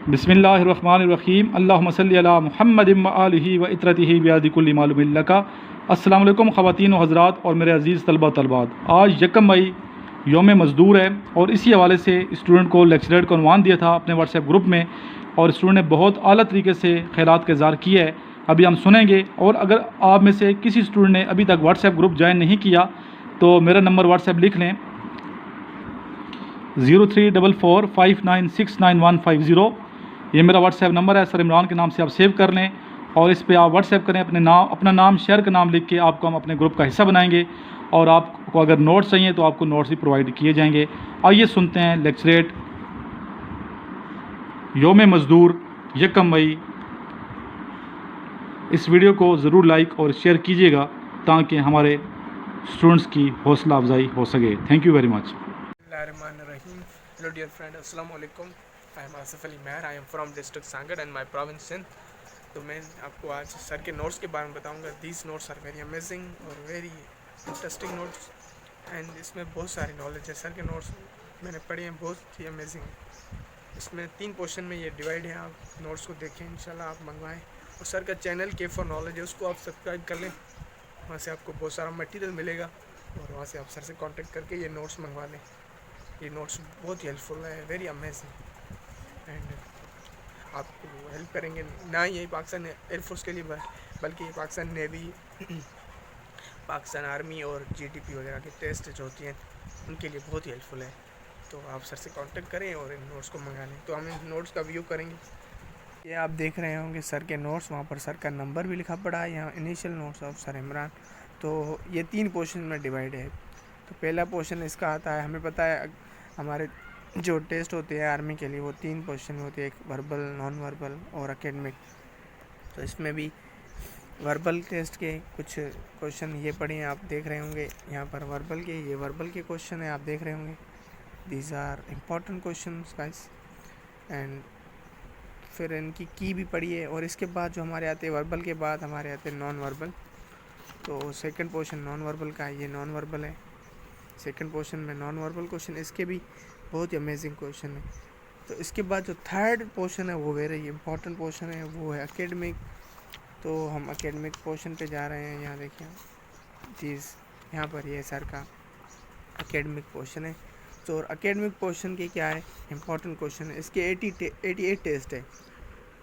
बिस्मिल्लाहिर्रहमानिर्रहीम अल्लाहुम्मा सल्ली अला मुहम्मदिन व आलिहि व इत्रतिहि बियादि कुल्ली मालूमिन लका। अस्सलाम वालेकुम ख़वातीन व हज़रात और मेरे अज़ीज़ तलबा तलबात। आज 1 मई यौम मज़दूर है और इसी हवाले से स्टूडेंट को लेक्चरर को उन्वान दिया था अपने व्हाट्सएप ग्रुप में, और स्टूडेंट ने बहुत आला तरीके से ख़ैरात का इज़हार किया है। अभी हम सुनेंगे, और अगर आप में से किसी स्टूडेंट ने अभी तक व्हाट्सएप ग्रुप ज्वाइन नहीं किया तो मेरा नंबर व्हाट्सएप लिख लें 034459695150। ये मेरा व्हाट्सएप नंबर है, सर इमरान के नाम से आप सेव कर लें और इस पे आप व्हाट्सएप करें अपना नाम शहर का नाम लिख के। आपको हम अपने ग्रुप का हिस्सा बनाएंगे और आपको अगर नोट्स चाहिए तो आपको नोट्स भी प्रोवाइड किए जाएंगे। आइए सुनते हैं लेक्चरेट यौम मज़दूर 1 मई। इस वीडियो को ज़रूर लाइक और शेयर कीजिएगा ताकि हमारे स्टूडेंट्स की हौसला अफजाई हो सके। Thank you very much. Hello dear friend, Assalamu alaikum. I am Asif Ali Meher. I am from district Sangad and my province Sindh. तो मैं आपको आज सर के नोट्स के बारे में बताऊंगा। These notes are very amazing और very interesting notes and इसमें बहुत सारी नॉलेज है। सर के नोट्स मैंने पढ़े हैं, बहुत ही अमेजिंग। इसमें 3 पोर्शन में ये डिवाइड है। आप नोट्स को देखें, इंशाल्लाह आप मंगवाएं। और सर का चैनल के फॉर नॉलेज है, उसको आप सब्सक्राइब कर लें। वहाँ से आपको बहुत सारा मटेरियल मिलेगा और वहाँ से आप सर से कॉन्टेक्ट करके ये नोट्स मंगवा लें। ये नोट्स बहुत ही हेल्पफुल है, वेरी अमेजिंग एंड आपको हेल्प करेंगे। ना ये पाकिस्तान एयरफोर्स के लिए बल्कि ये पाकिस्तान नेवी, पाकिस्तान आर्मी और जीडीपी वगैरह के टेस्ट जो होती हैं उनके लिए बहुत ही हेल्पफुल है। तो आप सर से कांटेक्ट करें और इन नोट्स को मंगा लें। तो हम इन नोट्स का व्यू करेंगे। ये आप देख रहे होंगे सर के नोट्स, वहाँ पर सर का नंबर भी लिखा पड़ा है, यहाँ initial notes of sir Imran. तो ये 3 पोर्शन में डिवाइड है। तो पहला पोर्शन इसका आता है, हमें पता है हमारे जो टेस्ट होते हैं आर्मी के लिए वो 3 पोर्शन होते हैं, एक वर्बल, नॉन वर्बल और एकेडमिक। तो इसमें भी वर्बल टेस्ट के कुछ क्वेश्चन ये पढ़े हैं, आप देख रहे होंगे यहाँ पर वर्बल के, ये वर्बल के क्वेश्चन है, आप देख रहे होंगे। These are important question guys and फिर इनकी की भी पढ़िए। और इसके बाद जो हमारे आते हैं वर्बल के बाद हमारे आते हैं नॉन वर्बल। तो सेकंड पोर्शन नॉन वर्बल का है, ये नॉन वर्बल है। सेकंड पोर्शन में नॉन वर्बल क्वेश्चन, इसके भी बहुत ही अमेजिंग क्वेश्चन है। तो इसके बाद जो थर्ड पोर्शन है वो वेरी इंपॉर्टेंट पोर्शन है, वो है एकेडमिक। तो हम एकेडमिक पोर्शन पे जा रहे हैं। यहाँ देखिए चीज़, यहाँ पर ये सर का एकेडमिक पोर्शन है। तो और एकेडमिक पोर्शन के क्या है, इंपॉर्टेंट क्वेश्चन है। इसके 88 टेस्ट है,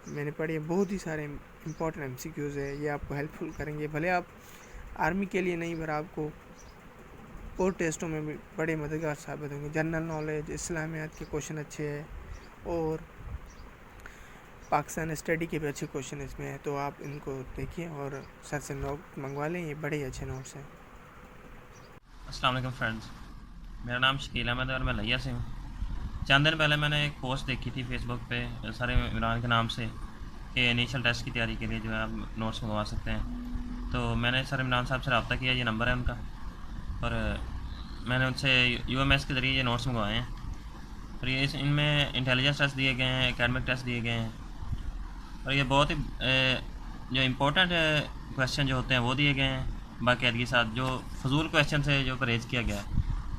मैंने पढ़ी है। बहुत ही सारे इंपॉर्टेंट MCQs है, ये आपको हेल्पफुल करेंगे। भले आप आर्मी के लिए नहीं, पर आपको और टेस्टों में भी बड़े मददगार साबित होंगे। जनरल नॉलेज, इस्लामियात के क्वेश्चन अच्छे हैं और पाकिस्तान स्टडी के भी अच्छे क्वेश्चन इसमें हैं। तो आप इनको देखिए और सर से नोट मंगवा लें, ये बड़े अच्छे नोट्स हैं। अस्सलाम वालेकुम फ्रेंड्स, मेरा नाम शकील अहमद है और मैं लिया से हूँ। चंद दिन पहले मैंने एक पोस्ट देखी थी फेसबुक पे सर इमरान के नाम से कि इनिशियल टेस्ट की तैयारी के लिए जो है आप नोट्स मंगवा सकते हैं। तो मैंने सर इमरान साहब से रब्ता किया, ये नंबर है उनका, और मैंने उनसे UMS के ज़रिए ये नोट्स मंगवाए हैं। और ये इनमें इंटेलिजेंस टेस्ट दिए गए हैं, एकेडमिक टेस्ट दिए गए हैं, और ये बहुत ही जो इम्पोर्टेंट क्वेश्चन जो होते हैं वो दिए गए हैं। बाकायदगी के साथ जो फजूल क्वेश्चन से जो परहेज़ किया गया है,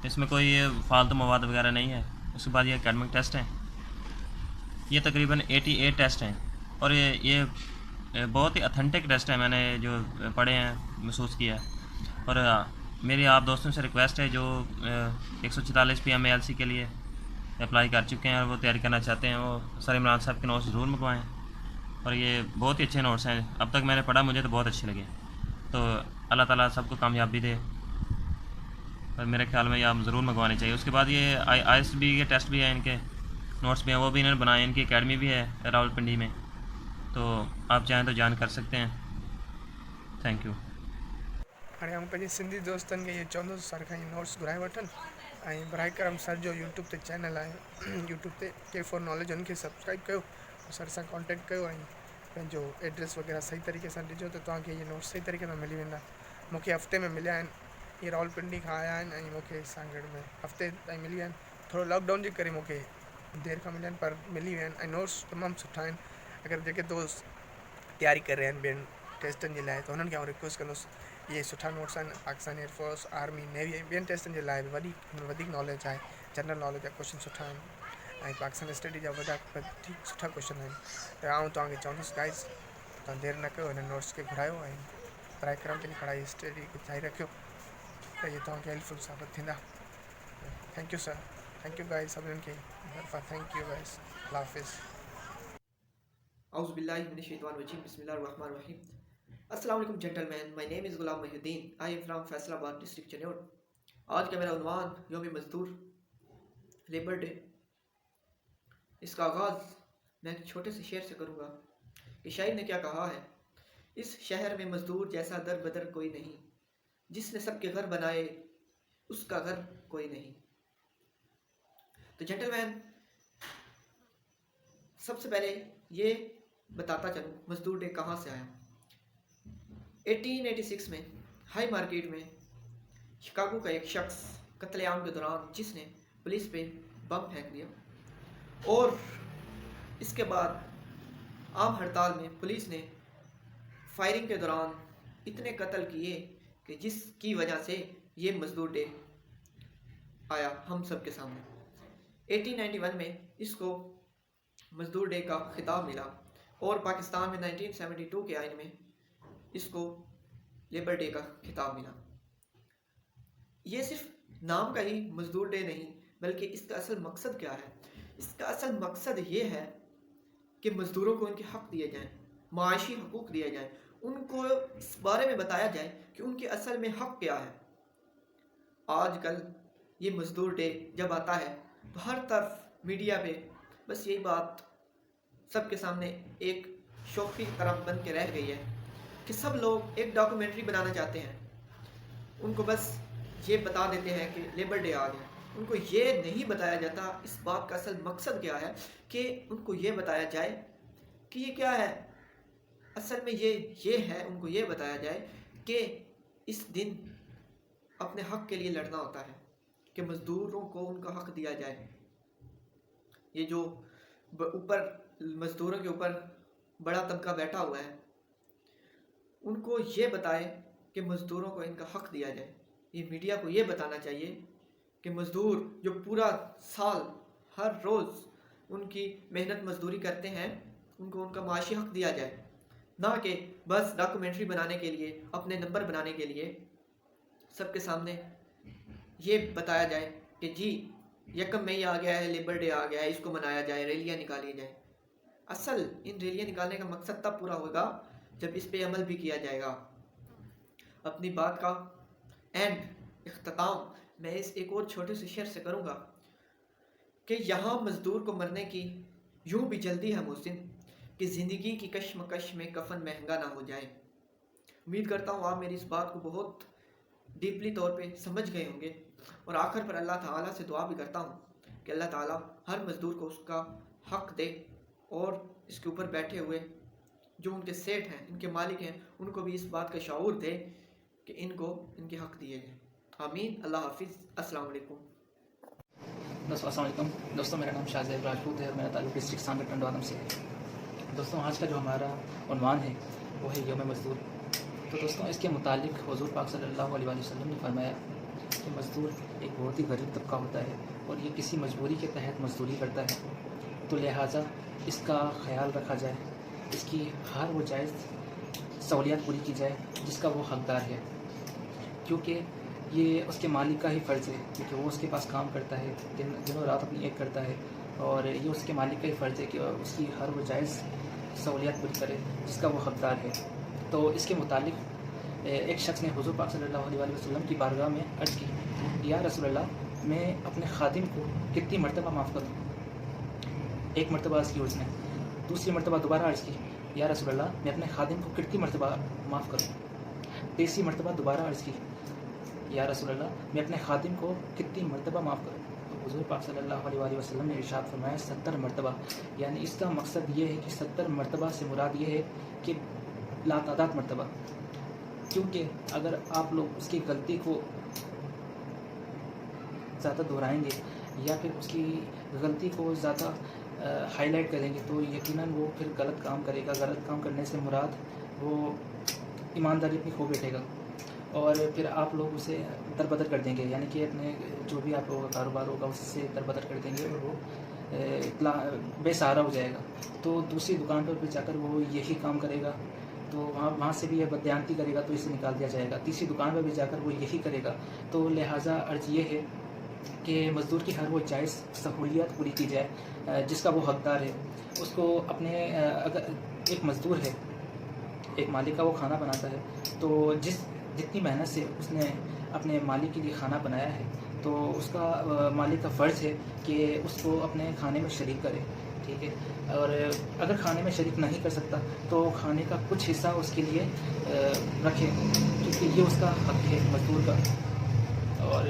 इसमें कोई फालतू मवाद वगैरह नहीं है। उसके बाद ये एकेडमिक टेस्ट हैं, ये तकरीबन 88 टेस्ट हैं और ये बहुत ही अथेंटिक टेस्ट है। मैंने जो पढ़े हैं, महसूस किया है। और मेरी आप दोस्तों से रिक्वेस्ट है जो 144 PMALC के लिए अप्लाई कर चुके हैं और वो तैयारी करना चाहते हैं, वो सर इमरान साहब के नोट्स ज़रूर मंगवाएँ। और ये बहुत ही अच्छे नोट्स हैं, अब तक मैंने पढ़ा, मुझे तो बहुत अच्छे लगे। तो अल्लाह ताला सबको कामयाबी दे और मेरे ख्याल में ये आप ज़रूर मंगवाने चाहिए। उसके बाद ये ISB के टेस्ट भी हैं, इनके नोट्स भी हैं, वो भी इन्होंने बनाए। इनकी एकेडमी भी है रावलपिंडी में, तो आप चाहें तो ज्वाइन कर सकते हैं। Thank you. हाणे आऊं पंहिंजे सिंधी दोस्तनि खे इहो चवंदुसि सर खां नोट्स घुराए वठनि ऐं बराए करम सर जो यूट्यूब ते चैनल आहे यूट्यूब ते के फॉर नॉलेज, उनखे सब्सक्राइब कयो, सर सां कॉन्टेक्ट कयो ऐं पंहिंजो एड्रेस वग़ैरह सही तरीक़े सां ॾिजो त तव्हांखे इहे नोट्स सही तरीक़े सां मिली वेंदा। मूंखे हफ़्ते में मिलिया आहिनि, इहे रावलपिंडी खां आया आहिनि ऐं मूंखे सांगड़ में हफ़्ते ताईं मिली विया आहिनि। थोरो लॉकडाउन जे करे मूंखे देरि खां मिलिया आहिनि, पर मिली विया आहिनि ऐं नोट्स तमामु सुठा आहिनि। अगरि जेके दोस्त तयारी करे रहिया आहिनि ॿियनि टेस्टनि जे लाइ, त हुननि खे आउं रिक्वेस्ट कंदुसि इहे सुठा नोट्स आहिनि। पाकिस्तान एयरफोर्स, आर्मी, नेवी ऐं ॿियनि टेस्टनि जे लाइ बि वधीक नॉलेज आहे, जनरल नॉलेज जा क्वेश्चन सुठा आहिनि ऐं पाकिस्तान स्टडी जा वॾा सुठा क्वेश्चन आहिनि। आउं तव्हांखे चवंदुसि गाइस, तव्हां देरि न कयो, हिन नोट्स खे घुरायो ऐं कार्यक्रम पंहिंजी पढ़ाई स्टडी खे जारी रखियो त इहे तव्हांखे हेल्पफुल साबित थींदा। Thank you sir, thank you guys, सभिनीनि खे थैंक यू गाइस, अल्लाह हाफ़िज़। Auzubillahiminash-shaytanir-rajim. Bismillahir-Rahmanir-Rahim. Assalamu alaikum gentlemen. My name is Ghulam Mahiuddin. I am from Faisalabad district Chennai. آج کا میرا عنوان یوم مزدور لیبر ڈے۔ اس کا آغاز میں ایک چھوٹے سے شعر سے کروں گا کہ شاعر نے کیا کہا ہے: اس شہر میں مزدور جیسا در بدر کوئی نہیں، جس نے سب کے گھر بنائے اس کا گھر کوئی نہیں۔ تو جنٹلمین، سب سے پہلے یہ بتاتا چلوں مزدور ڈے کہاں سے آیا۔ 1886 میں ہائی مارکیٹ میں شکاگو کا ایک شخص قتل عام کے دوران جس نے پولیس پہ بم پھینک دیا، اور اس کے بعد عام ہڑتال میں پولیس نے فائرنگ کے دوران اتنے قتل کیے کہ جس کی وجہ سے یہ مزدور ڈے آیا ہم سب کے سامنے۔ 1891 میں اس کو مزدور ڈے کا خطاب ملا، اور پاکستان میں 1972 کے آئین میں اس کو لیبر ڈے کا خطاب ملا۔ یہ صرف نام کا ہی مزدور ڈے نہیں، بلکہ اس کا اصل مقصد کیا ہے؟ اس کا اصل مقصد یہ ہے کہ مزدوروں کو ان کے حق دیے جائیں، معاشی حقوق دیے جائیں، ان کو اس بارے میں بتایا جائے کہ ان کے اصل میں حق کیا ہے۔ آج کل یہ مزدور ڈے جب آتا ہے تو ہر طرف میڈیا پہ بس یہی بات سب کے سامنے ایک شوخی طرح بن کے رہ گئی ہے کہ سب لوگ ایک ڈاکومنٹری بنانا چاہتے ہیں، ان کو بس یہ بتا دیتے ہیں کہ لیبر ڈے آ گیا۔ ان کو یہ نہیں بتایا جاتا اس بات کا اصل مقصد کیا ہے، کہ ان کو یہ بتایا جائے کہ یہ کیا ہے اصل میں، یہ ہے ان کو یہ بتایا جائے کہ اس دن اپنے حق کے لیے لڑنا ہوتا ہے، کہ مزدوروں کو ان کا حق دیا جائے۔ یہ جو اوپر مزدوروں کے اوپر بڑا طبقہ بیٹھا ہوا ہے، ان کو یہ بتائے کہ مزدوروں کو ان کا حق دیا جائے۔ یہ میڈیا کو یہ بتانا چاہیے کہ مزدور جو پورا سال ہر روز ان کی محنت مزدوری کرتے ہیں، ان کو ان کا معاشی حق دیا جائے، نہ کہ بس ڈاکومنٹری بنانے کے لیے، اپنے نمبر بنانے کے لیے سب کے سامنے یہ بتایا جائے کہ جی 1 مئی آ گیا ہے، لیبر ڈے آ گیا ہے، اس کو منایا جائے، ریلیاں نکالی جائیں۔ اصل ان ریلیاں نکالنے کا مقصد تب پورا ہوگا جب اس پہ عمل بھی کیا جائے گا۔ اپنی بات کا اختتام میں اس ایک اور چھوٹے سے شعر سے کروں گا کہ یہاں مزدور کو مرنے کی یوں بھی جلدی ہے محسن، کہ زندگی کی کشمکش میں کفن مہنگا نہ ہو جائے۔ امید کرتا ہوں آپ میری اس بات کو بہت ڈیپلی طور پہ سمجھ گئے ہوں گے، اور آخر پر اللہ تعالیٰ سے دعا بھی کرتا ہوں کہ اللہ تعالیٰ ہر مزدور کو اس کا حق دے، اور اس کے اوپر بیٹھے ہوئے جو ان کے سیٹ ہیں، ان کے مالک ہیں، ان کو بھی اس بات کا شعور دے کہ ان کو ان کے حق دیے جائیں۔ آمین۔ اللہ حافظ۔ السلام علیکم۔ السلام علیکم دوستوں، میرا نام شاہزیب راجپوت ہے اور میرا تعلق ڈسٹرکٹ سانگٹ ٹنڈوانم سے ہے۔ دوستوں، آج کا جو ہمارا عنوان ہے وہ ہے یوم مزدور۔ تو دوستوں، اس کے متعلق حضور پاک صلی اللہ علیہ وسلم نے فرمایا کہ مزدور ایک بہت ہی غریب طبقہ ہوتا ہے اور یہ کسی مجبوری کے تحت مزدوری کرتا ہے، تو لہٰذا اس کا خیال رکھا جائے، اس کی ہر وہ جائز سہولیات پوری کی جائے جس کا وہ حقدار ہے، کیونکہ یہ اس کے مالک کا ہی فرض ہے، کیونکہ وہ اس کے پاس کام کرتا ہے، دنوں رات اپنی ایک کرتا ہے، اور یہ اس کے مالک کا ہی فرض ہے کہ اس کی ہر وہ جائز سہولیات پوری کرے جس کا وہ حقدار ہے۔ تو اس کے متعلق ایک شخص نے حضور پاک صلی اللہ علیہ وسلم کی بارگاہ میں عرض کی، یا رسول اللہ، میں اپنے خادم کو کتنی مرتبہ معاف کروں؟ ایک مرتبہ عرض کی اس نے، دوسری مرتبہ دوبارہ عرض کی، یا رسول اللہ، میں اپنے خادم کو کتنی مرتبہ معاف کروں؟ تیسری مرتبہ دوبارہ عرض کی، یا رسول اللہ، میں اپنے خادم کو کتنی مرتبہ معاف کروں؟ تو حضور پاک صلی اللہ علیہ وسلم نے ارشاد فرمایا 70 مرتبہ۔ یعنی اس کا مقصد یہ ہے کہ 70 مرتبہ سے مراد یہ ہے کہ لاتعداد مرتبہ، کیونکہ اگر آپ لوگ اس کی غلطی کو زیادہ دہرائیں گے یا پھر اس کی غلطی کو زیادہ ہائی لائٹ کریں گے تو یقیناً وہ پھر غلط کام کرے گا۔ غلط کام کرنے سے مراد وہ ایمانداری اپنی کھو بیٹھے گا، اور پھر آپ لوگ اسے در بدر کر دیں گے، یعنی کہ اپنے جو بھی آپ لوگوں کا کاروبار ہوگا اس سے در بدر کر دیں گے، اور وہ بے سہارا ہو جائے گا. تو دوسری دکان پر جا کر وہ یہی کام کرے گا تو وہاں سے بھی یہ بددیانتی کرے گا تو اسے نکال دیا جائے گا. تیسری دکان پر بھی جا کر وہ یہی کرے گا. تو لہٰذا عرض یہ ہے کہ مزدور کی ہر وہ جائز سہولیات پوری کی جائے جس کا وہ حقدار ہے. اس کو اپنے اگر ایک مزدور ہے، ایک مالک کا وہ کھانا بناتا ہے تو جتنی محنت سے اس نے اپنے مالک کے لیے کھانا بنایا ہے تو اس کا مالک کا فرض ہے کہ اس کو اپنے کھانے میں شریک کرے. ٹھیک ہے. اور اگر کھانے میں شریک نہیں کر سکتا تو کھانے کا کچھ حصہ اس کے لیے رکھے کیونکہ یہ اس کا حق ہے مزدور کا. اور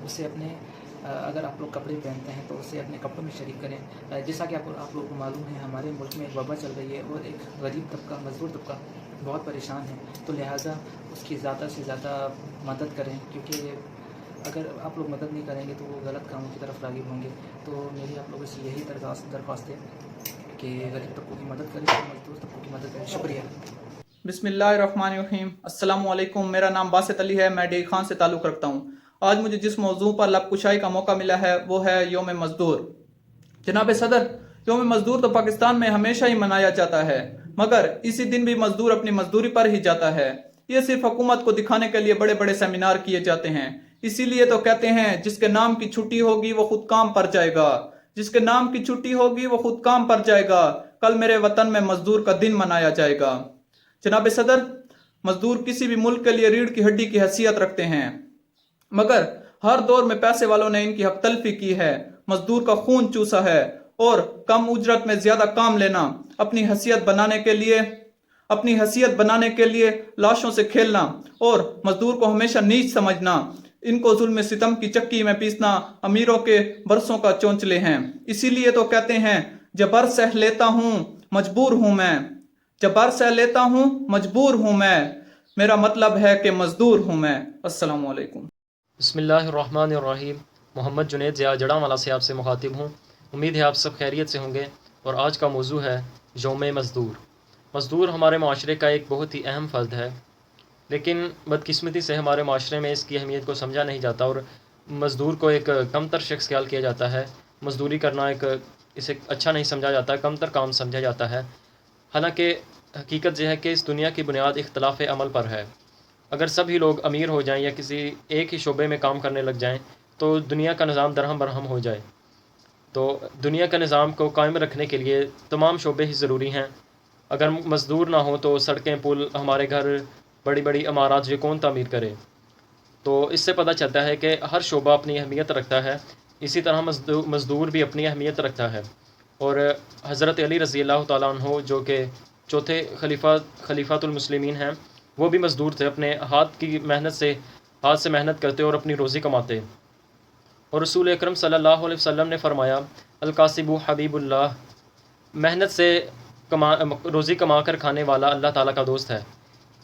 اسے اپنے اگر آپ لوگ کپڑے پہنتے ہیں تو اسے اپنے کپڑوں میں شریک کریں. جیسا کہ آپ لوگوں کو معلوم ہے ہمارے ملک میں ایک وبا چل رہی ہے اور ایک غریب طبقہ، مزدور طبقہ بہت پریشان ہے. تو لہٰذا اس کی زیادہ سے زیادہ مدد کریں کیونکہ اگر آپ لوگ مدد نہیں کریں گے تو وہ غلط کاموں کی طرف راغب ہوں گے. تو میری آپ لوگوں سے یہی درخواست ہے کہ غریب طبقوں کی مدد کریں اور مزدور طبقوں کی مدد کریں. شکریہ. بسم اللہ الرحمن الرحیم. السلام علیکم. میرا نام باسط علی ہے. میں ڈیگ خان سے تعلق رکھتا ہوں. آج مجھے جس موضوع پر لب کشائی کا موقع ملا ہے وہ ہے یوم مزدور. جناب صدر، یوم مزدور تو پاکستان میں ہمیشہ ہی منایا جاتا ہے، مگر اسی دن بھی مزدور اپنی مزدوری پر ہی جاتا ہے. یہ صرف حکومت کو دکھانے کے لیے بڑے بڑے سیمینار کیے جاتے ہیں. اسی لیے تو کہتے ہیں جس کے نام کی چھٹی ہوگی وہ خود کام پر جائے گا. جس کے نام کی چھٹی ہوگی وہ خود کام پر جائے گا. کل میرے وطن میں مزدور کا دن منایا جائے گا. جناب صدر، مزدور کسی بھی ملک کے لیے ریڑھ کی ہڈی کی حیثیت رکھتے ہیں، مگر ہر دور میں پیسے والوں نے ان کی حق تلفی کی ہے، مزدور کا خون چوسا ہے اور کم اجرت میں زیادہ کام لینا، اپنی حیثیت بنانے کے لیے لاشوں سے کھیلنا اور مزدور کو ہمیشہ نیچ سمجھنا، ان کو ظلم ستم کی چکی میں پیسنا امیروں کے برسوں کا چونچلے ہیں. اسی لیے تو کہتے ہیں جبر سہ لیتا ہوں مجبور ہوں میں، جبر سہ لیتا ہوں مجبور ہوں میں، میرا مطلب ہے کہ مزدور ہوں میں. السلام علیکم. بسم اللہ الرحمن الرحیم. محمد جنید ضیاء جڑاوالا سے آپ سے مخاطب ہوں. امید ہے آپ سب خیریت سے ہوں گے. اور آج کا موضوع ہے یوم مزدور. مزدور ہمارے معاشرے کا ایک بہت ہی اہم فرد ہے، لیکن بدقسمتی سے ہمارے معاشرے میں اس کی اہمیت کو سمجھا نہیں جاتا اور مزدور کو ایک کمتر شخص خیال کیا جاتا ہے. مزدوری کرنا اسے اچھا نہیں سمجھا جاتا، کمتر کام سمجھا جاتا ہے. حالانکہ حقیقت یہ ہے کہ اس دنیا کی بنیاد اختلاف عمل پر ہے. اگر سبھی لوگ امیر ہو جائیں یا کسی ایک ہی شعبے میں کام کرنے لگ جائیں تو دنیا کا نظام درہم برہم ہو جائے. تو دنیا کا نظام کو قائم رکھنے کے لیے تمام شعبے ہی ضروری ہیں. اگر مزدور نہ ہوں تو سڑکیں، پل، ہمارے گھر، بڑی بڑی عمارات یہ کون تعمیر کرے؟ تو اس سے پتہ چلتا ہے کہ ہر شعبہ اپنی اہمیت رکھتا ہے. اسی طرح مزدور بھی اپنی اہمیت رکھتا ہے. اور حضرت علی رضی اللہ تعالیٰ عنہ جو کہ چوتھے خلیفۃ المسلمین ہیں، وہ بھی مزدور تھے. اپنے ہاتھ سے محنت کرتے اور اپنی روزی کماتے. اور رسول اکرم صلی اللہ علیہ وسلم نے فرمایا الکاسب حبیب اللہ، محنت سے روزی کما کر کھانے والا اللہ تعالیٰ کا دوست ہے.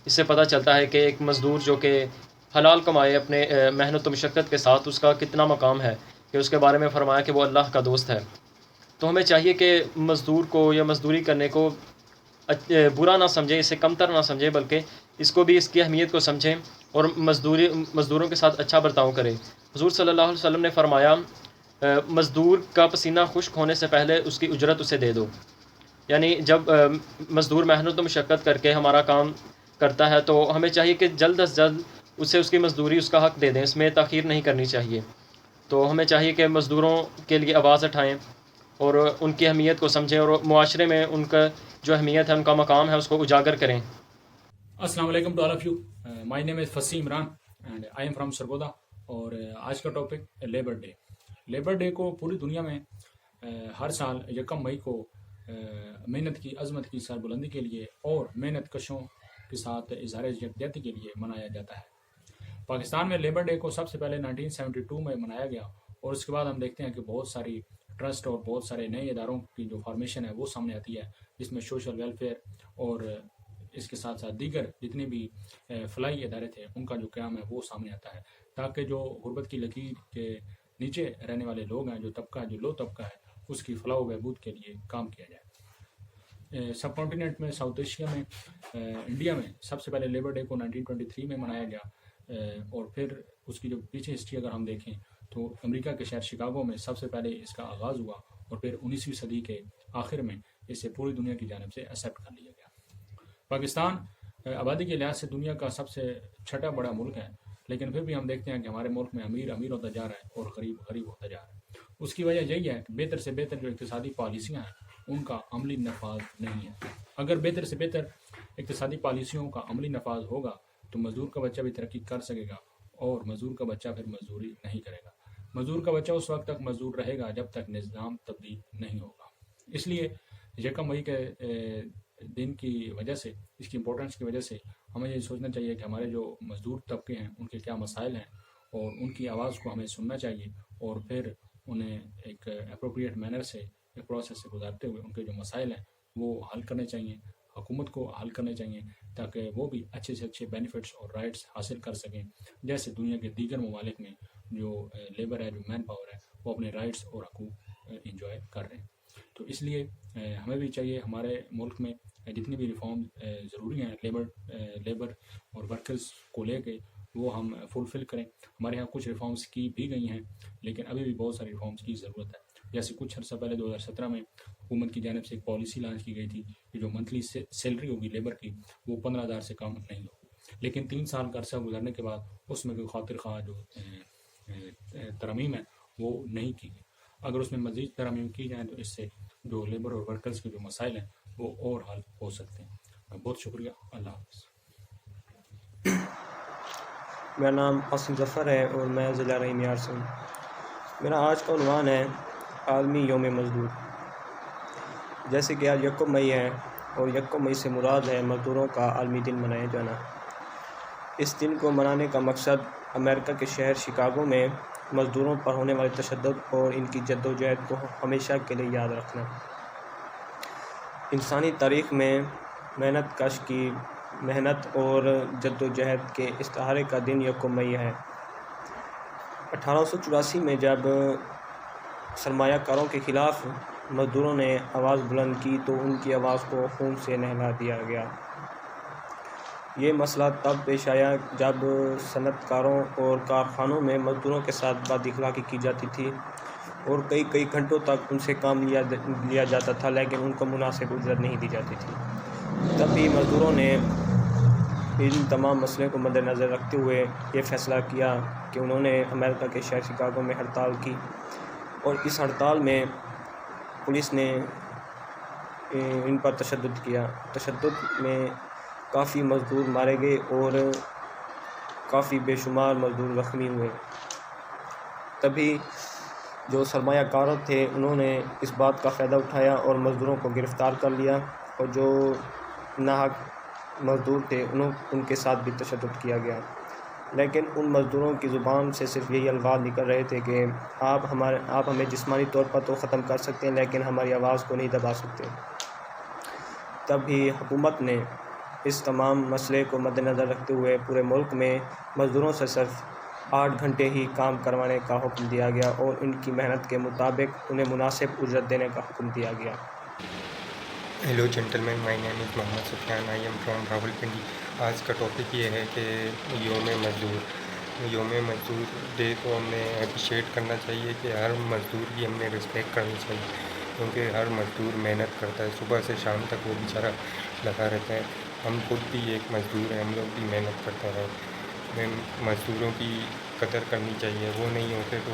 اس سے پتہ چلتا ہے کہ ایک مزدور جو کہ حلال کمائے اپنے محنت و مشقت کے ساتھ، اس کا کتنا مقام ہے کہ اس کے بارے میں فرمایا کہ وہ اللہ کا دوست ہے. تو ہمیں چاہیے کہ مزدور کو یا مزدوری کرنے کو برا نہ سمجھیں، اسے کمتر نہ سمجھیں، بلکہ اس کو بھی اس کی اہمیت کو سمجھیں اور مزدوروں کے ساتھ اچھا برتاؤ کریں. حضور صلی اللہ علیہ وسلم نے فرمایا مزدور کا پسینہ خشک ہونے سے پہلے اس کی اجرت اسے دے دو. یعنی جب مزدور محنت و مشقت کر کے ہمارا کام کرتا ہے تو ہمیں چاہیے کہ جلد از جلد اسے اس کی مزدوری، اس کا حق دے دیں. اس میں تاخیر نہیں کرنی چاہیے. تو ہمیں چاہیے کہ مزدوروں کے لیے آواز اٹھائیں اور ان کی اہمیت کو سمجھیں اور معاشرے میں ان کا جو اہمیت ہے، ان کا مقام ہے، اس کو اجاگر کریں. السلام علیکم to all of you. My name is Fasih Imran and I am from Sargodha. اور آج کا topic labour day. Labour day کو پوری دنیا میں ہر سال 1 مئی کو محنت کی عظمت کی سربلندی کے لیے اور محنت کشوں کے ساتھ اظہار یکجہتی کے لیے منایا جاتا ہے. پاکستان میں لیبر ڈے کو سب سے پہلے 1972 میں منایا گیا اور اس کے بعد ہم دیکھتے ہیں کہ بہت ساری ٹرسٹ اور بہت سارے نئے اداروں کی جو فارمیشن ہے وہ سامنے آتی ہے، جس میں سوشل ویلفیئر اور اس کے ساتھ ساتھ دیگر جتنے بھی فلاحی ادارے تھے ان کا جو قیام ہے وہ سامنے آتا ہے، تاکہ جو غربت کی لکیر کے نیچے رہنے والے لوگ ہیں، جو طبقہ، جو لو طبقہ ہے، اس کی فلاح و بہبود کے لیے کام کیا جائے. سب کانٹیننٹ میں، ساؤتھ ایشیا میں، انڈیا میں سب سے پہلے لیبر ڈے کو 1923 میں منایا گیا. اور پھر اس کی جو پیچھے ہسٹری اگر ہم دیکھیں तो अमेरिका के शहर शिकागो में सबसे पहले इसका आगाज़ हुआ और फिर 19वीं सदी के आखिर में इसे पूरी दुनिया की जानिब से एक्सेप्ट कर लिया गया। पाकिस्तान आबादी के लिहाज से दुनिया का सबसे छठा बड़ा मुल्क है, लेकिन फिर भी हम देखते हैं कि हमारे मुल्क में अमीर अमीर होता जा रहा है और गरीब गरीब होता जा रहा है। उसकी वजह यही है कि बेहतर से बेहतर जो इक़्तिसादी पॉलिसियाँ हैं उनका अमली नफाज नहीं है। अगर बेहतर से बेहतर इक़्तिसादी पॉलिसियों का अमली नफाज होगा तो मज़दूर का बच्चा भी तरक्की कर सकेगा और मज़दूर का बच्चा फिर मजदूरी नहीं करेगा। मज़दूर का बच्चा उस वक्त तक मज़दूर रहेगा जब तक निज़ाम तब्दील नहीं होगा। इसलिए यकम मई के दिन की वजह से, इसकी इम्पोर्टेंस की वजह से हमें ये सोचना चाहिए कि हमारे जो मज़दूर तबके हैं उनके क्या मसाइल हैं और उनकी आवाज़ को हमें सुनना चाहिए और फिर उन्हें एक अप्रोप्रिएट मैनर से, एक प्रोसेस से गुजारते हुए उनके जो मसाइल हैं वो हल करने चाहिए, हुकूमत को हल करने चाहिए, ताकि वो भी अच्छे से अच्छे बेनिफिट्स और राइट्स हासिल कर सकें, जैसे दुनिया के दीगर ममालिक में जो लेबर है, जो मैन पावर है, वो अपने राइट्स और हकूक़ इंजॉय कर रहे हैं। तो इसलिए हमें भी चाहिए हमारे मुल्क में जितनी भी रिफॉर्म ज़रूरी हैं लेबर और वर्कर्स को लेके वो हम फुलफ़िल करें। हमारे यहाँ कुछ रिफॉर्म्स की भी गई हैं, लेकिन अभी भी बहुत सारी रिफॉर्म्स की ज़रूरत है। जैसे कुछ अर्सा पहले 2017 में हुकूमत की जानिब से एक पॉलिसी लॉन्च की गई थी कि जो मंथली सैलरी होगी लेबर की वो 15,000 से कम नहीं होगी, लेकिन 3 साल का अर्सा गुजरने के बाद उसमें कोई खातिर ख्वाह जो तरमीम है वो नहीं की गई। अगर उसमें मज़ीद तरमीम की जाए तो इससे जो लेबर और वर्कर्स के जो मसाइल हैं वो और हल हो सकते हैं। बहुत शुक्रिया। अल्लाह हाफ़िज़। मेरा नाम आसिम ज़फ़र है और मैं ज़िला रहीम यार से हूँ। मेरा आज का उन्वान है आलमी योम मज़दूर। जैसे कि आज यकम मई है और यकम मई से मुराद है मज़दूरों का आलमी दिन मनाया जाना। इस दिन को मनाने का मकसद अमेरिका के शहर शिकागो में मज़दूरों पर होने वाले तशद्दुद और इनकी जद्दोजहद को हमेशा के लिए याद रखना। इंसानी तारीख़ में मेहनत कश की मेहनत और जद्दोजहद के इस्तिहारे का दिन यकम मई है। 1884 में जब सरमायाकारों के ख़िलाफ़ मज़दूरों ने आवाज़ बुलंद की तो उनकी आवाज़ को खून से नहला दिया गया। ये मसला तब पेश आया जब सनतकारों और कारखानों में मज़दूरों के साथ बदअखलाक़ी की जाती थी और कई घंटों तक उनसे काम लिया जाता था, लेकिन उनको मुनासिब उजरत नहीं दी जाती थी। तब भी मज़दूरों ने इन तमाम मसले को मद्देनज़र रखते हुए ये फ़ैसला किया कि उन्होंने अमेरिका के शहर शिकागो में हड़ताल की और इस हड़ताल में पुलिस ने इन पर तशद्दुद किया। तशद्दुद में काफ़ी मज़दूर मारे गए और काफ़ी बेशुमार मज़दूर ज़ख्मी हुए। तभी जो सरमायाकार थे उन्होंने इस बात का फ़ायदा उठाया और मज़दूरों को गिरफ़्तार कर लिया और जो नाहक मज़दूर थे उनके साथ भी तशद्दुद किया गया। लेकिन उन मज़दूरों की ज़ुबान से सिर्फ यही अल्फाज निकल रहे थे कि आप हमें जिस्मानी तौर पर तो ख़त्म कर सकते हैं, लेकिन हमारी आवाज़ को नहीं दबा सकते। तभी हुकूमत ने इस तमाम मसले को मद्देनज़र रखते हुए पूरे मुल्क में मज़दूरों से सिर्फ 8 घंटे ही काम करवाने का हुक्म दिया गया और उनकी मेहनत के मुताबिक उन्हें मुनासिब उजरत देने का हुक्म दिया गया। Hello gentleman, my name is Mohammad Sufiyan, I am from Rawalpindi. आज का टॉपिक ये है कि योम मज़दूर डे को हमने अप्रिशिएट करना चाहिए कि हर मज़दूर की हमने रिस्पेक्ट करनी चाहिए, क्योंकि हर मज़दूर मेहनत करता है, सुबह से शाम तक वो बेचारा लगा रहता है। हम खुद भी एक मज़दूर हैं, हम लोग भी मेहनत करते हैं। मज़दूरों की कदर करनी चाहिए, वो नहीं होते तो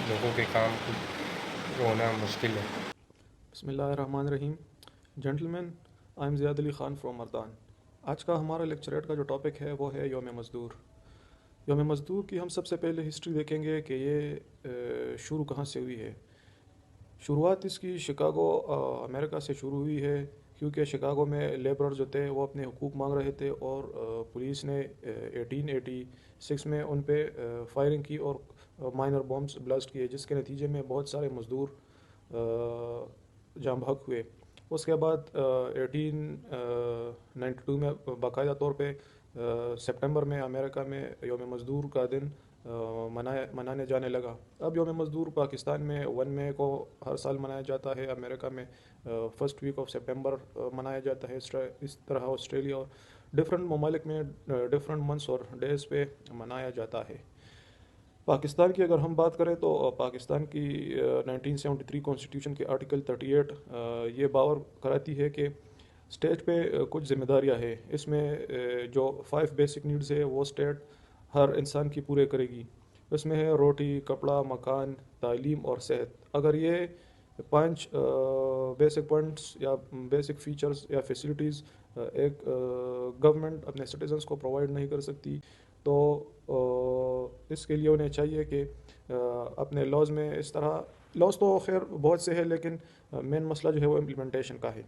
लोगों के काम होना मुश्किल है। बिस्मिल्लाहिर्रहमानिर्रहीम। Gentleman, I am Ziyad Ali Khan from Mardan. आज का हमारा लेक्चरेट का जो टॉपिक है वो है योम मज़दूर। योम मज़दूर की हम सबसे पहले हिस्ट्री देखेंगे कि ये शुरू कहाँ से हुई है। शुरुआत इसकी शिकागो अमेरिका से शुरू हुई है, क्योंकि शिकागो में लेबर जो थे वो अपने हुकूक मांग रहे थे और पुलिस ने 1886 में उन पे फायरिंग की और माइनर बॉम्ब्स ब्लास्ट किए, जिसके नतीजे में बहुत सारे मज़दूर जाम बहक हुए। उसके बाद 1892 में बाकायदा तौर पे सितंबर में अमेरिका में योम मज़दूर का दिन मनाने जाने लगा। अब योम मज़दूर पाकिस्तान में 1 मई को हर साल मनाया जाता है, अमेरिका में फर्स्ट वीक ऑफ सितंबर मनाया जाता है। इस तरह ऑस्ट्रेलिया और डिफरेंट ममालिक में डिफरेंट मंथ्स और डेज़ पे मनाया जाता है। पाकिस्तान की अगर हम बात करें तो पाकिस्तान की 1973 कॉन्स्टिट्यूशन के आर्टिकल 38 ये बावर कराती है कि स्टेट पे कुछ ज़िम्मेदारियां है। इसमें जो 5 बेसिक नीड्स है वो स्टेट हर इंसान की पूरे करेगी। इसमें है रोटी, कपड़ा, मकान, तालीम और सेहत। अगर ये 5 बेसिक पॉइंट्स या बेसिक फ़ीचर्स या फैसिलिटीज़ एक गवर्नमेंट अपने सिटीजन्स को प्रोवाइड नहीं कर सकती तो इसके लिए उन्हें चाहिए कि अपने लॉज में इस तरह लॉज तो खैर बहुत से हैं लेकिन मेन मसला जो है वो इम्प्लीमेंटेशन का है।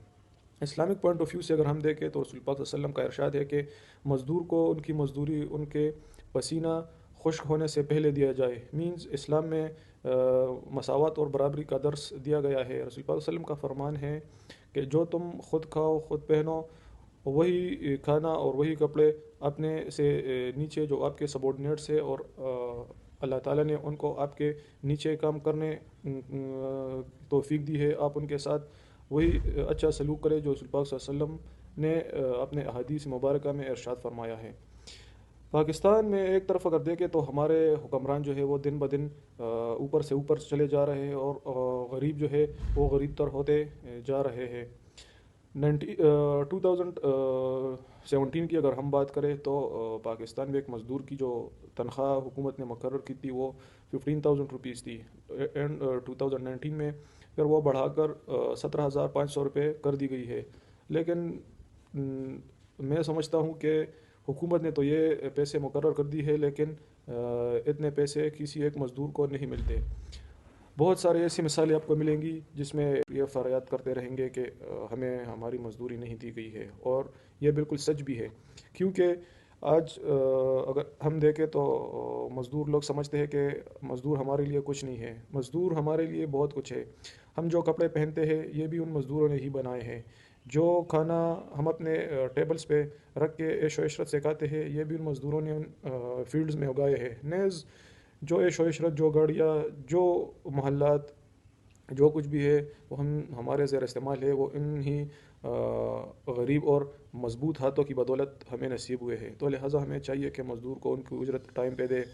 इस्लामिक पॉइंट ऑफ व्यू से अगर हम देखें तो रसूल पाक सल्लल्लाहु अलैहि वसल्लम का इरशाद है कि मज़दूर को उनकी मज़दूरी उनके पसीना खुश्क होने से पहले दिया जाए। मींस इस्लाम में मसावत और बराबरी का दर्स दिया गया है। रसूल पाक सल्लल्लाहु अलैहि वसल्लम का फरमान है कि जो तुम ख़ुद खाओ ख़ुद पहनो वही खाना और वही कपड़े अपने से नीचे जो आपके सबॉर्डिनेट्स है और अल्लाह ताला ने उनको आपके नीचे काम करने तौफीक दी है, आप उनके साथ वही अच्छा सलूक करें जो रसूल पाक सल्लल्लाहु अलैहि वसल्लम ने अपने अहादीस मुबारका में इरशाद फरमाया है। पाकिस्तान में एक तरफ अगर देखें तो हमारे हुक्मरान जो है वो दिन ब दिन ऊपर से ऊपर चले जा रहे हैं और गरीब जो है वो गरीब तर होते जा रहे हैं। 2017 की अगर हम बात करें तो पाकिस्तान में एक मज़दूर की जो तनख्वाह हुकूमत ने मुकर्रर की थी वो 15,000 रुपीज़ थी एंड 2019 में फिर वो बढ़ाकर 17,500 रुपये कर दी गई है। लेकिन मैं समझता हूँ कि हुकूमत ने तो ये पैसे मुकर्रर कर दी है लेकिन इतने पैसे किसी एक मज़दूर को नहीं मिलते। बहुत सारे ऐसी मिसालें आपको मिलेंगी जिसमें ये फरियाद करते रहेंगे कि हमें हमारी मज़दूरी नहीं दी गई है और ये बिल्कुल सच भी है क्योंकि आज अगर हम देखें तो मज़दूर लोग समझते हैं कि मज़दूर हमारे लिए कुछ नहीं है। मज़दूर हमारे लिए बहुत कुछ है। हम जो कपड़े पहनते हैं ये भी उन मज़दूरों ने ही बनाए हैं। जो खाना हम अपने टेबल्स पे रख के ऐश व इशरत से खाते हैं ये भी उन मज़दूरों ने उन फील्ड्स में उगाए हैं। नेज़ जो ऐश व इशरत, जो गाड़ियाँ, जो महल्लात, जो कुछ भी है वो हमारे ज़ेर इस्तेमाल है वो इन ही गरीब और मजबूत हाथों की बदौलत हमें नसीब हुए हैं। तो लिहाजा हमें चाहिए कि मज़दूर को उनकी उजरत टाइम पे दे,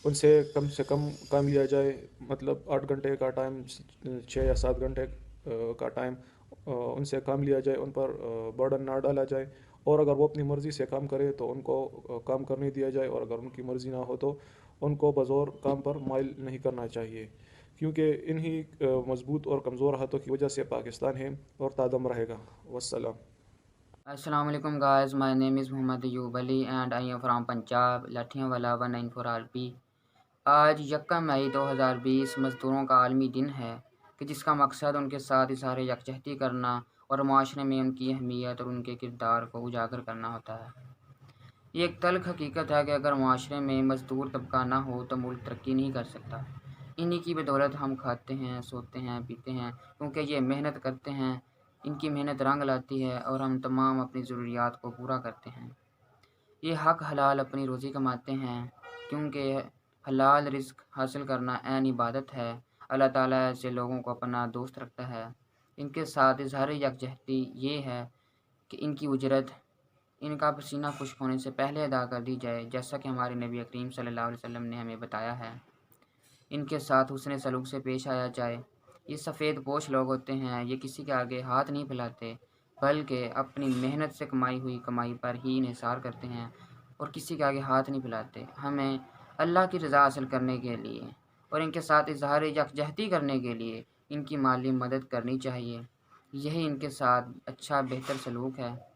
उनसे कम काम लिया जाए। मतलब 8 घंटे का टाइम 6 या 7 घंटे का टाइम उनसे काम लिया जाए, उन पर बर्डन ना डाला जाए और अगर वो अपनी मर्ज़ी से काम करे तो उनको काम करने दिया जाए और अगर उनकी मर्ज़ी ना हो तो उनको बज़ौर काम पर माइल नहीं करना चाहिए क्योंकि इन्हीं मजबूत और कमज़ोर हाथों की वजह से पाकिस्तान है और तादम रहेगा। वस्सलाम। Assalamu alaikum guys, my name is Muhammad Ayub Ali and I am from Punjab, लाठियांवाला 194 RP। आज 1 मई 2020 मज़दूरों का आलमी दिन है कि जिसका मकसद उनके साथ इज़हार यकजहती करना और माशरे में उनकी अहमियत और उनके किरदार को उजागर करना होता है। ये एक तल्ख़ हकीकत है कि अगर माशरे में मज़दूर तबका ना हो तो मुल्क तरक्की नहीं कर सकता। इन्हीं की बदौलत हम खाते हैं, सोते हैं, पीते हैं क्योंकि ये मेहनत करते हैं। इनकी मेहनत रंग लाती है और हम तमाम अपनी ज़रूरियात को पूरा करते हैं। ये हक हलाल अपनी रोज़ी कमाते हैं क्योंकि हलाल रिज़्क़ हासिल करना ऐन इबादत है। अल्लाह ताला ऐसे लोगों को अपना दोस्त रखता है। इनके साथ इज़हार यकजहती ये है कि इनकी उजरत इनका पसीना खुश्क होने से पहले अदा कर दी जाए, जैसा कि हमारे नबी करीम सल्लल्लाहु अलैहि वसल्लम ने हमें बताया है। इनके साथ हुस्न सलूक से पेश आया जाए। ये सफ़ेद पोश लोग होते हैं, ये किसी के आगे हाथ नहीं फैलाते बल्कि अपनी मेहनत से कमाई हुई कमाई पर ही इन्हिसार करते हैं और किसी के आगे हाथ नहीं फैलाते। हमें अल्लाह की रज़ा हासिल करने के लिए और इनके साथ इज़हार यकजहती करने के लिए इनकी माली मदद करनी चाहिए। यही इनके साथ अच्छा बेहतर सलूक है।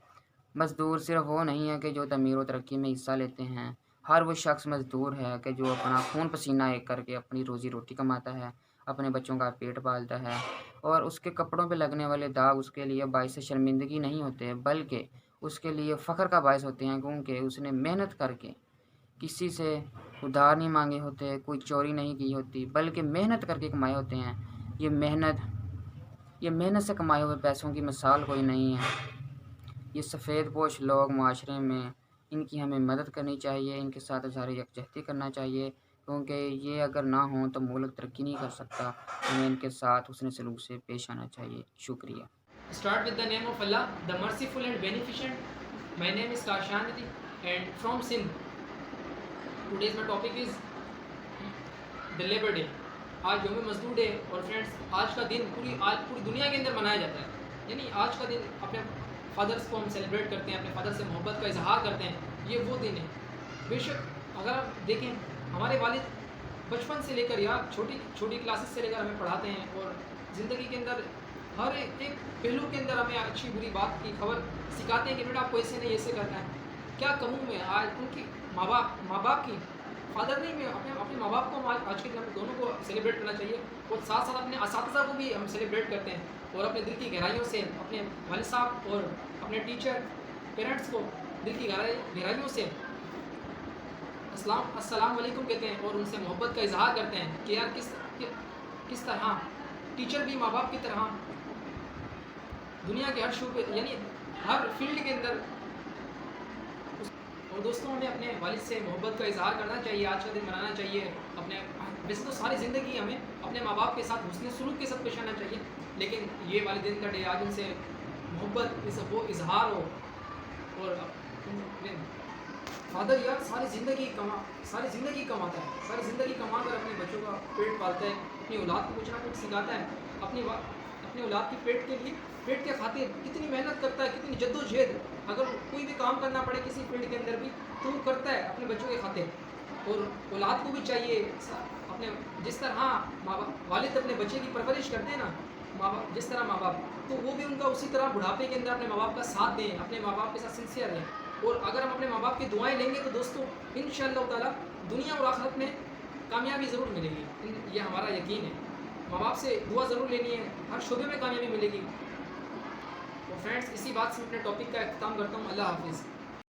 मज़दूर सिर्फ वो नहीं है कि जो तमीर व तरक्की में हिस्सा लेते हैं। हर वो शख्स मज़दूर है कि जो अपना खून पसीना एक करके अपनी रोज़ी रोटी कमाता है, अपने बच्चों का पेट पालता है और उसके कपड़ों पे लगने वाले दाग उसके लिए बाइस शर्मिंदगी नहीं होते बल्कि उसके लिए फ़ख्र का बायस होते हैं क्योंकि उसने मेहनत करके किसी से उधार नहीं मांगे होते, कोई चोरी नहीं की होती बल्कि मेहनत करके कमाए होते हैं। ये मेहनत से कमाए हुए पैसों की मिसाल कोई नहीं है। ये सफ़ेद पोश लोग माशरे में इनकी हमें मदद करनी चाहिए, इनके साथ इज़हार यकजहती करना चाहिए क्योंकि ये अगर ना हों तो मुल्क तरक्की नहीं कर सकता। हमें इनके साथ हुस्न सलूक से पेश आना चाहिए। शुक्रिया। Start with the name of Allah, the merciful and beneficent. My name is Kashan and from Sindh. Today's my topic is the labour day, آج یوم مزدور ڈے. اور فرینڈس آج کا دن پوری دنیا کے اندر منایا جاتا ہے. یعنی آج کا دن اپنے فادرس کو ہم سیلیبریٹ کرتے ہیں، اپنے فادر سے محبت کا اظہار کرتے ہیں. یہ وہ دن ہے. بے شک اگر آپ دیکھیں ہمارے والد بچپن سے لے کر یا چھوٹی کلاسز سے لے کر ہمیں پڑھاتے ہیں اور زندگی کے اندر ہر ایک پہلو کے اندر ہمیں اچھی بری بات کی خبر سکھاتے ہیں کہ بیٹا آپ کو ایسے نہیں ایسے کرنا ہے. کیا کہوں میں آج ان کی ماں باپ کی فادر نہیں، میں اپنے ماں باپ کو آج کے دن دونوں کو سیلیبریٹ کرنا چاہیے. اور ساتھ ساتھ اپنے اساتذہ کو بھی ہم سیلیبریٹ کرتے ہیں اور اپنے دل کی گہرائیوں سے اپنے والد صاحب اور اپنے ٹیچر پیرنٹس کو دل کی گہرائیوں سے السلام علیکم کہتے ہیں اور ان سے محبت کا اظہار کرتے ہیں کہ یار کس طرح ٹیچر بھی ماں باپ کی طرح دنیا کے ہر شعبے یعنی ہر فیلڈ کے اندر. اور دوستوں ہمیں اپنے والد سے محبت کا اظہار کرنا چاہیے، آج کا دن منانا چاہیے. اپنے ویسے تو ساری زندگی ہمیں اپنے ماں باپ کے ساتھ حسن سلوک کے ساتھ پیش آنا چاہیے، لیکن یہ والدین کا ڈے آج ان سے محبت وہ اظہار ہو. اور فادر یار ساری زندگی کماتا ہے، ساری زندگی کما کر اپنے بچوں کا پیٹ پالتا ہے، اپنی اولاد کو کچھ نہ کچھ سکھاتا ہے. اپنی اولاد کی پیٹ کے خاطر کتنی محنت کرتا ہے، کتنی جد و جہد. اگر کوئی بھی کام کرنا پڑے کسی فیلڈ کے اندر بھی تو وہ کرتا ہے اپنے بچوں کے خاطر. اور اولاد کو بھی چاہیے اپنے جس طرح والد اپنے بچے کی پرورش کرتے ہیں نا جس طرح ماں باپ، تو وہ بھی ان کا اسی طرح بڑھاپے کے اندر اپنے ماں باپ کا ساتھ دیں، اپنے ماں باپ کے ساتھ سنسیئر رہیں. اور اگر ہم اپنے ماں باپ کی دعائیں لیں گے تو دوستوں انشاءاللہ تعالیٰ دنیا اور آخرت میں کامیابی ضرور ملے گی. یہ ہمارا یقین ہے. ماں باپ سے دعا ضرور لینی ہے، ہر شعبے میں کامیابی ملے گی. اور فرینڈس اسی بات سے اپنے ٹاپک کا اختتام کرتا ہوں. اللہ حافظ.